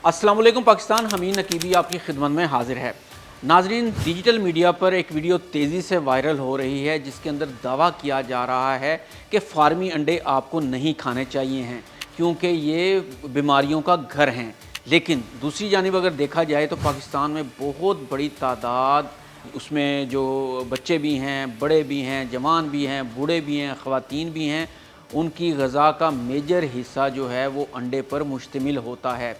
अस्सलाम वालेकुम पाकिस्तान, हमीद नकीबी आपकी खिदमत में हाजिर है। नाजरीन, डिजिटल मीडिया पर एक वीडियो तेज़ी से वायरल हो रही है जिसके अंदर दावा किया जा रहा है कि फार्मी अंडे आपको नहीं खाने चाहिए हैं क्योंकि ये बीमारियों का घर हैं। लेकिन दूसरी जानिब अगर देखा जाए तो पाकिस्तान में बहुत बड़ी तादाद, उसमें जो बच्चे भी हैं, बड़े भी हैं, जवान भी हैं, बूढ़े भी हैं, ख़वातीन भी हैं, उनकी ग़िज़ा का मेजर हिस्सा जो है वो अंडे पर मुश्तमिल होता है।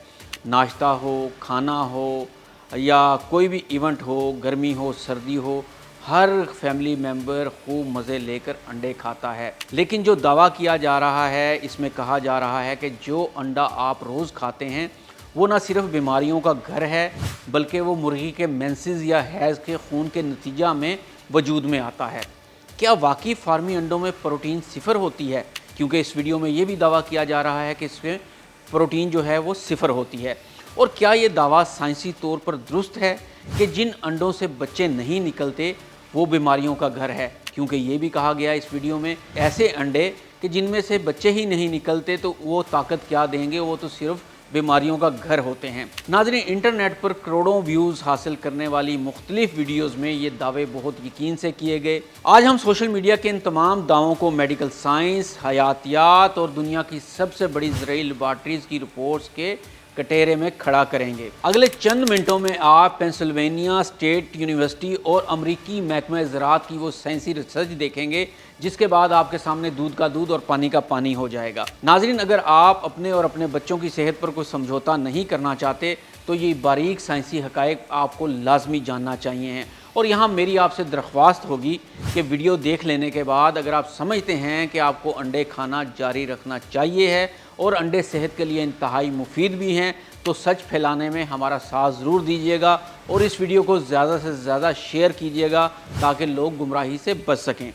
नाश्ता हो, खाना हो या कोई भी इवेंट हो, गर्मी हो, सर्दी हो, हर फैमिली मेंबर खूब मज़े लेकर अंडे खाता है। लेकिन जो दावा किया जा रहा है, इसमें कहा जा रहा है कि जो अंडा आप रोज़ खाते हैं वो ना सिर्फ बीमारियों का घर है बल्कि वो मुर्गी के मेंसेस या हैज़ के खून के नतीजा में वजूद में आता है। क्या वाकई फार्मी अंडों में प्रोटीन सिफ़र होती है? क्योंकि इस वीडियो में ये भी दावा किया जा रहा है कि इसमें प्रोटीन जो है वो सिफ़र होती है। और क्या ये दावा साइंसी तौर पर दुरुस्त है कि जिन अंडों से बच्चे नहीं निकलते वो बीमारियों का घर है? क्योंकि ये भी कहा गया इस वीडियो में ऐसे अंडे कि जिनमें से बच्चे ही नहीं निकलते तो वो ताकत क्या देंगे, वो तो सिर्फ बीमारियों का घर होते हैं। नाज़रीन, इंटरनेट पर करोड़ों व्यूज़ हासिल करने वाली मुख्तलिफ वीडियोज़ में ये दावे बहुत यकीन से किए गए। आज हम सोशल मीडिया के इन तमाम दावों को मेडिकल साइंस, हयातियात और दुनिया की सबसे बड़ी ज़राई लेबॉर्ट्रीज़ की रिपोर्ट्स के कटहरे में खड़ा करेंगे। अगले चंद मिनटों में आप पेंसिल्वेनिया स्टेट यूनिवर्सिटी और अमरीकी महकमा ज़राअत की वो साइंसी रिसर्च देखेंगे जिसके बाद आपके सामने दूध का दूध और पानी का पानी हो जाएगा। नाज़रीन, अगर आप अपने और अपने बच्चों की सेहत पर कोई समझौता नहीं करना चाहते तो ये बारीक साइंसी हक़ाइक़ आपको लाजमी जानना चाहिए हैं। और यहाँ मेरी आपसे दरख्वास्त होगी कि वीडियो देख लेने के बाद अगर आप समझते हैं कि आपको अंडे खाना जारी रखना चाहिए है और अंडे सेहत के लिए इंतहाई मुफीद भी हैं तो सच फैलाने में हमारा साथ ज़रूर दीजिएगा और इस वीडियो को ज़्यादा से ज़्यादा शेयर कीजिएगा ताकि लोग गुमराही से बच सकें।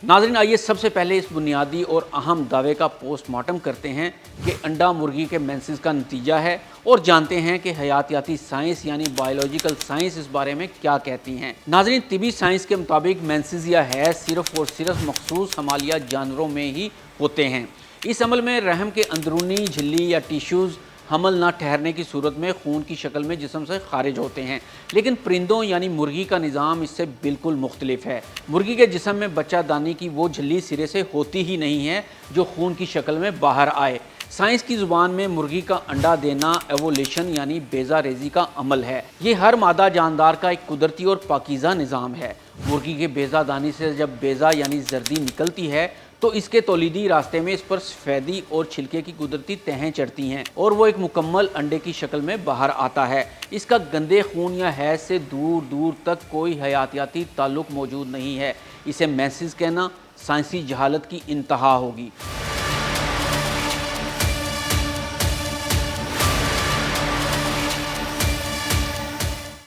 नाज़रीन, आइए सबसे पहले इस बुनियादी और अहम दावे का पोस्टमार्टम करते हैं कि अंडा मुर्गी के मेंसेस का नतीजा है और जानते हैं कि हयातियाती साइंस यानी बायोलॉजिकल साइंस इस बारे में क्या कहती हैं। नाज़रीन, तिबी साइंस के मुताबिक मेंसेस या हैज़ सिर्फ़ और सिर्फ मखसूस हमालिया जानवरों में ही होते हैं। इस अमल में रहम के अंदरूनी झिल्ली या टिश्यूज़ हमल ना ठहरने की सूरत में खून की शक्ल में जिस्म से खारिज होते हैं। लेकिन परिंदों यानी मुर्गी का निज़ाम इससे बिल्कुल मुख्तलिफ है। मुर्गी के जिस्म में बच्चादानी की वो झिल्ली सिरे से होती ही नहीं है जो खून की शक्ल में बाहर आए। साइंस की ज़ुबान में मुर्गी का अंडा देना एवोल्यूशन यानी बेजा रेजी का अमल है। ये हर मादा जानदार का एक कुदरती और पाकीज़ा निज़ाम है। मुर्गी के बेजा दानी से जब बेजा यानी जर्दी निकलती है तो इसके तौलीदी रास्ते में इस पर सफ़ेदी और छिलके की कुदरती तहें चढ़ती हैं और वो एक मुकम्मल अंडे की शक्ल में बाहर आता है। इसका गंदे खून या हैज़ से दूर दूर तक कोई हयातियाती ताल्लुक़ मौजूद नहीं है। इसे मेंसेस कहना साइंसी जहालत की इंतहा होगी।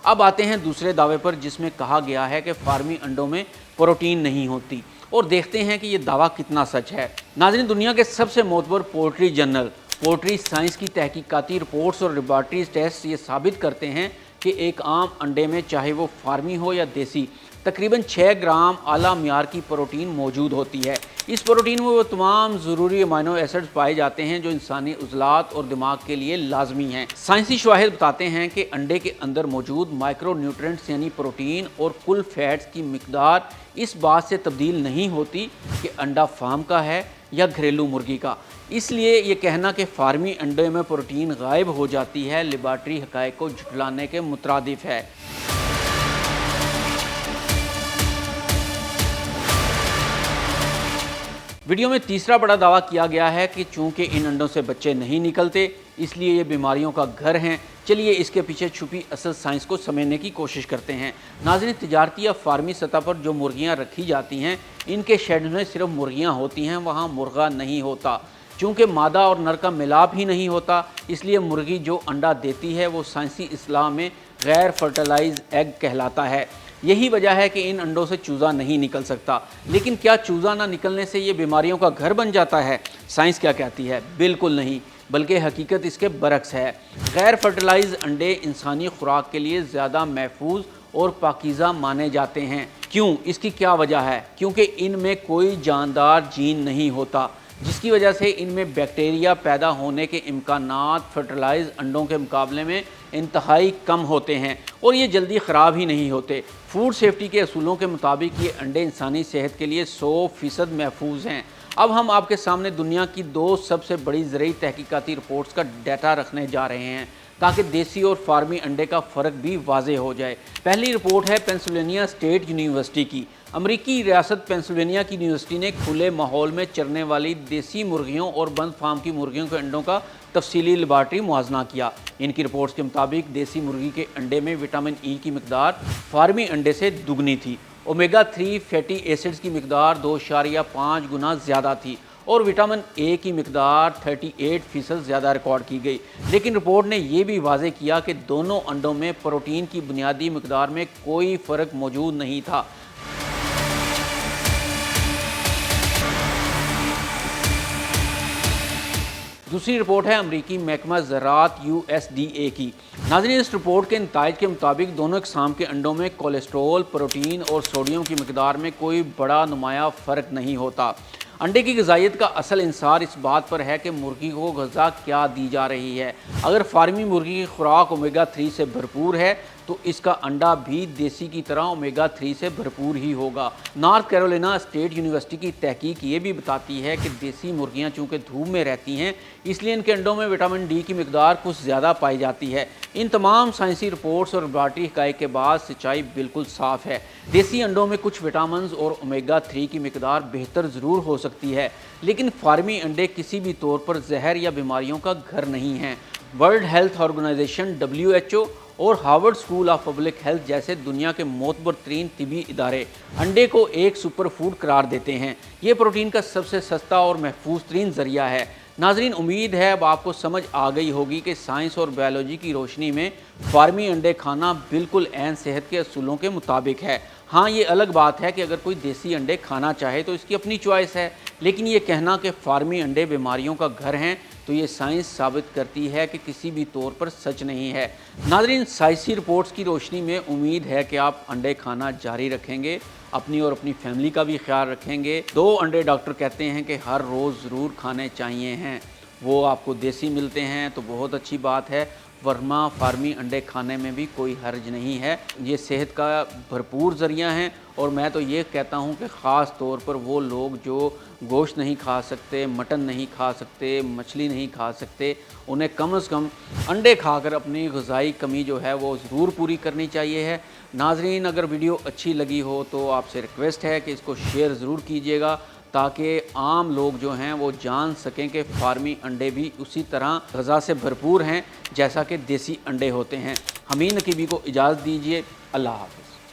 अब आते हैं दूसरे दावे पर जिसमें कहा गया है कि फार्मी अंडों में प्रोटीन नहीं होती और देखते हैं कि ये दावा कितना सच है। नाज़रीन, दुनिया के सबसे मोतबर पोल्ट्री जर्नल पोल्ट्री साइंस की तहकीकाती रिपोर्ट्स और लेबॉर्ट्री टेस्ट ये साबित करते हैं कि एक आम अंडे में चाहे वो फार्मी हो या देसी तकरीबन 6 ग्राम आला मियार की प्रोटीन मौजूद होती है। इस प्रोटीन में वो तमाम ज़रूरी अमीनो एसिड्स पाए जाते हैं जो इंसानी उज़लात और दिमाग के लिए लाजमी हैं। साइंसी शवाहिद बताते हैं कि अंडे के अंदर मौजूद माइक्रो न्यूट्रिएंट्स यानी प्रोटीन और कुल फैट्स की मिकदार इस बात से तब्दील नहीं होती कि अंडा फार्म का है या घरेलू मुर्गी का। इसलिए ये कहना कि फार्मी अंडे में प्रोटीन गायब हो जाती है लेबॉर्ट्री हक़ाइक़ को झुठलाने के मुतरादिफ है। वीडियो में तीसरा बड़ा दावा किया गया है कि चूंकि इन अंडों से बच्चे नहीं निकलते इसलिए ये बीमारियों का घर हैं। चलिए इसके पीछे छुपी असल साइंस को समझने की कोशिश करते हैं। नाज़रीन, तिजारती या फार्मी सतह पर जो मुर्गियां रखी जाती हैं इनके शेड में सिर्फ मुर्गियां होती हैं, वहाँ मुर्गा नहीं होता। चूँकि मादा और नर का मिलाप ही नहीं होता इसलिए मुर्गी जो अंडा देती है वो साइंसी इस्लाह में गैर फर्टिलाइज एग कहलाता है। यही वजह है कि इन अंडों से चूज़ा नहीं निकल सकता। लेकिन क्या चूज़ा ना निकलने से ये बीमारियों का घर बन जाता है? साइंस क्या कहती है? बिल्कुल नहीं, बल्कि हकीकत इसके बरक्स है। गैर फर्टिलाइज अंडे इंसानी खुराक के लिए ज़्यादा महफूज और पाकीज़ा माने जाते हैं। क्यों? इसकी क्या वजह है? क्योंकि इनमें कोई जानदार जीन नहीं होता, जिसकी वजह से इनमें बैक्टीरिया पैदा होने के इम्कानात फर्टिलाइज अंडों के मुकाबले में इंतहाई कम होते हैं और ये जल्दी ख़राब ही नहीं होते। फूड सेफ्टी के असूलों के मुताबिक ये अंडे इंसानी सेहत के लिए 100% महफूज हैं। अब हम आपके सामने दुनिया की 2 सबसे बड़ी ज़रूरी तहकीकाती रिपोर्ट्स का डाटा रखने जा रहे हैं ताकि देसी और फार्मी अंडे का फ़र्क भी वाज़े हो जाए। पहली रिपोर्ट है पेंसिल्वेनिया स्टेट यूनिवर्सिटी की। अमरीकी रियासत पेंसिल्वेनिया की यूनिवर्सिटी ने खुले माहौल में चरने वाली देसी मुर्गियों और बंद फार्म की मुर्गियों के अंडों का तफसीली लेबॉरेटरी मुआजना किया। इनकी रिपोर्ट्स के मुताबिक देसी मुर्गी के अंडे में विटामिन ई की मिकदार फार्मी अंडे से दुगनी थी, ओमेगा 3 फैटी एसिड्स की मिकदार 2.5 गुना ज़्यादा थी और विटामिन ए की मिकदार 38% ज़्यादा रिकॉर्ड की गई। लेकिन रिपोर्ट ने यह भी वाज़े किया कि दोनों अंडों में प्रोटीन की बुनियादी मिकदार में कोई फ़र्क मौजूद नहीं था। दूसरी रिपोर्ट है अमरीकी महकमा ज़राअत USDA की। नाज़रीन, इस रिपोर्ट के नताइज के मुताबिक दोनों इकसाम के अंडों में कोलेस्ट्रॉल, प्रोटीन और सोडियम की मिकदार में कोई बड़ा नुमाया फ़र्क नहीं होता। अंडे की ग़िज़ाइयत का असल इंसार इस बात पर है कि मुर्गी को ग़िज़ा क्या दी जा रही है। अगर फार्मी मुर्गी की खुराक ओमेगा 3 से भरपूर है तो इसका अंडा भी देसी की तरह ओमेगा 3 से भरपूर ही होगा। नॉर्थ कैरोलिना स्टेट यूनिवर्सिटी की तहकीक ये भी बताती है कि देसी मुर्गियाँ चूँकि धूप में रहती हैं इसलिए इनके अंडों में विटामिन डी की मिकदार कुछ ज़्यादा पाई जाती है। इन तमाम साइंसी रिपोर्ट्स और लैबॉरेटरी हक़ाइक़ के बाद सच्चाई बिल्कुल साफ़ है। देसी अंडों में कुछ विटामिन और ओमेगा 3 की मिकदार बेहतर ज़रूर हो सकती है, लेकिन फार्मी अंडे किसी भी तौर पर जहर या बीमारियों का घर नहीं हैं। वर्ल्ड हेल्थ ऑर्गेनाइजेशन WHO और Harvard school of public health जैसे दुनिया के मोतबर तरीन तिबी इदारे अंडे को एक सुपर फूड करार देते हैं। ये प्रोटीन का सबसे सस्ता और महफूज तरीन ज़रिया है। नाज़रीन, उम्मीद है अब आपको समझ आ गई होगी कि साइंस और बायोलॉजी की रोशनी में फार्मी अंडे खाना बिल्कुल ऐन सेहत के असूलों के मुताबिक है। हाँ, ये अलग बात है कि अगर कोई देसी अंडे खाना चाहे तो इसकी अपनी चॉइस है, लेकिन ये कहना कि फार्मी अंडे बीमारियों का घर हैं तो ये साइंस साबित करती है कि किसी भी तौर पर सच नहीं है। नाज़रीन, साइंसी रिपोर्ट्स की रोशनी में उम्मीद है कि आप अंडे खाना जारी रखेंगे, अपनी और अपनी फैमिली का भी ख्याल रखेंगे। 2 अंडे डॉक्टर कहते हैं कि हर रोज़ ज़रूर खाने चाहिए हैं। वो आपको देसी मिलते हैं तो बहुत अच्छी बात है, वरना फार्मी अंडे खाने में भी कोई हर्ज नहीं है। ये सेहत का भरपूर ज़रिया हैं और मैं तो ये कहता हूँ कि ख़ास तौर पर वो लोग जो गोश्त नहीं खा सकते, मटन नहीं खा सकते, मछली नहीं खा सकते, उन्हें कम से कम अंडे खाकर अपनी ग़िज़ाई कमी जो है वो ज़रूर पूरी करनी चाहिए है। नाज़रीन, अगर वीडियो अच्छी लगी हो तो आपसे रिक्वेस्ट है कि इसको शेयर ज़रूर कीजिएगा ताकि आम लोग जो हैं वो जान सकें कि फार्मी अंडे भी उसी तरह ग़िज़ा से भरपूर हैं जैसा कि देसी अंडे होते हैं। हमीद नकीबी को इजाज़त दीजिए। अल्लाह हाफ़िज़।